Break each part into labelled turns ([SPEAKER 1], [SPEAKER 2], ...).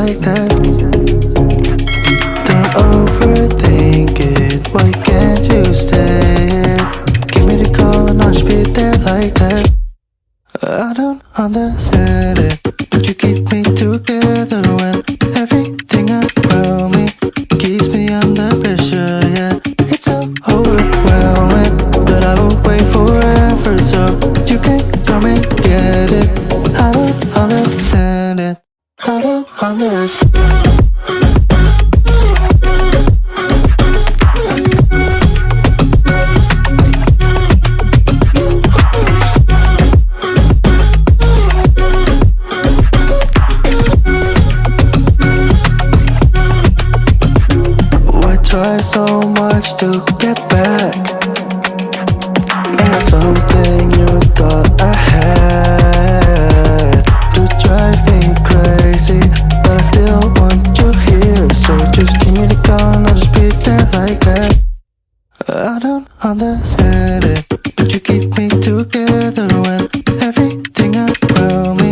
[SPEAKER 1] like that. Don't overthink it, why can't you stay here? Give me the call and I'll just be there like that. I don't understand it, but you keep me together when everything around me keeps me under pressure, yeah. It's so overwhelming, but I will wait forever so you can come and get it. I don't understand it, I don't understand. Try so much to get back at something you thought I had. To drive me crazy, but I still want you here. So just give me the gun, I'll just be there like that. I don't understand it, but you keep me together when everything around me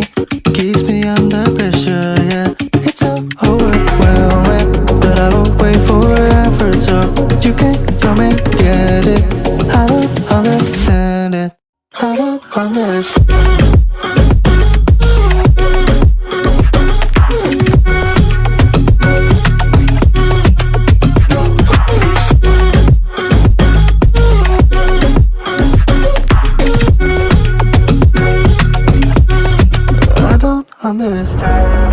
[SPEAKER 1] keeps me under pressure, yeah. It's so overwhelming, but I will wait forever so you can come and get it. I don't understand it, I don't understand. I don't understand.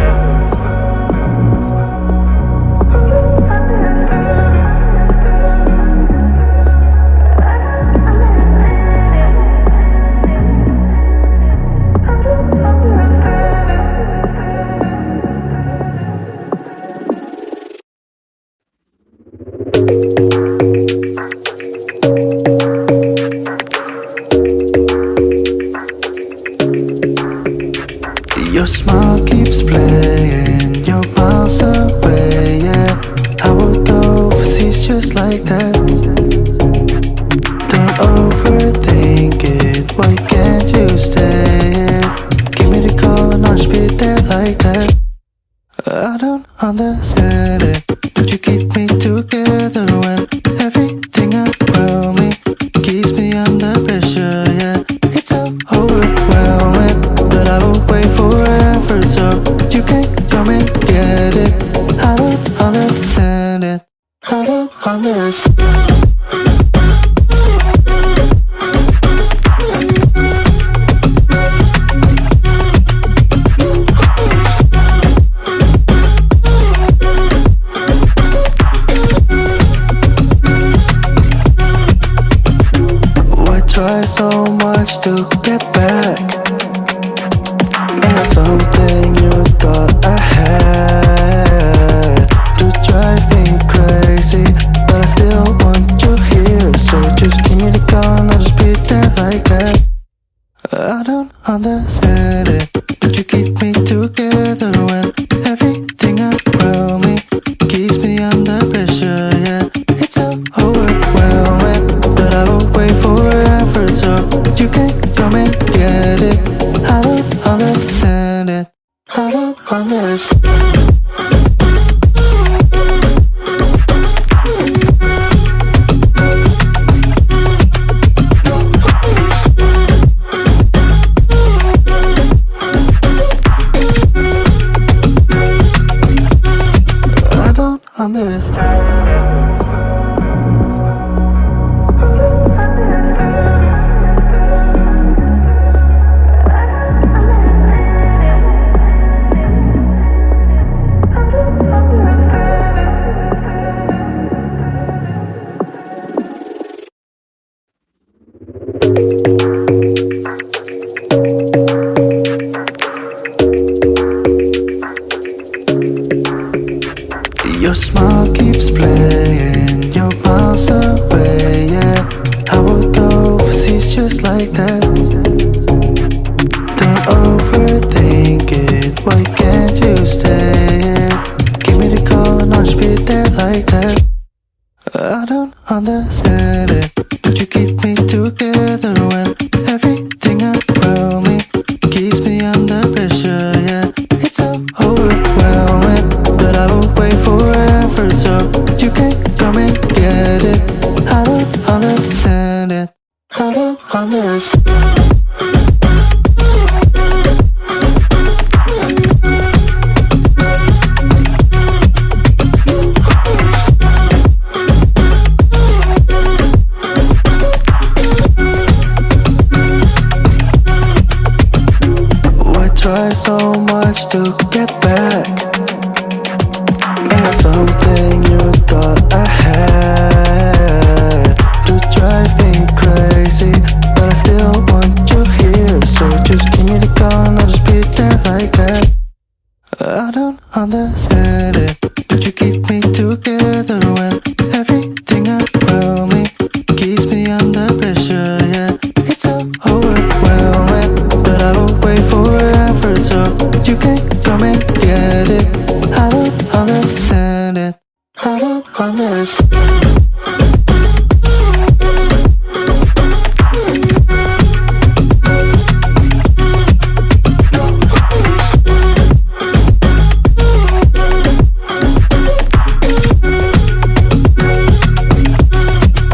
[SPEAKER 1] Your smile keeps playing, you're miles away, yeah. I would go overseas just like that. Don't overthink it, why can't you stay here? Give me the call and I'll just be there like that. I don't understand it, but you keep me together when everything around me keeps me under pressure, yeah. It's so overwhelming, but I will wait forever so you can come and get it. I don't understand it, I don't understand. Try so much to get back at something you thought I had. To drive me crazy, but I still want you here. So just give me the gun, I'll just be there like that. I don't understand it, but you keep me together when everything around me keeps me under pressure, yeah. It's so overwhelming, but I will wait forever so you can come and get it. I don't understand it, I don't understand. I don't understand. Your smile keeps playing, you're miles away, yeah. I would go overseas just like that. Don't overthink it, why can't you stay here? Give me the call and I'll just be there like that. I don't understand it, but you keep me together when everything around me keeps me under pressure, yeah. It's so overwhelming, to get back. I had something you thought I had to drive me crazy, but I still want you here. So just give me the gun, I'll just pretend like that. I don't understand it, but you keep me together when everything around me keeps me under pressure. Yeah, it's so overwhelming, but I will wait forever so you can come and get it. I don't understand it, I don't understand.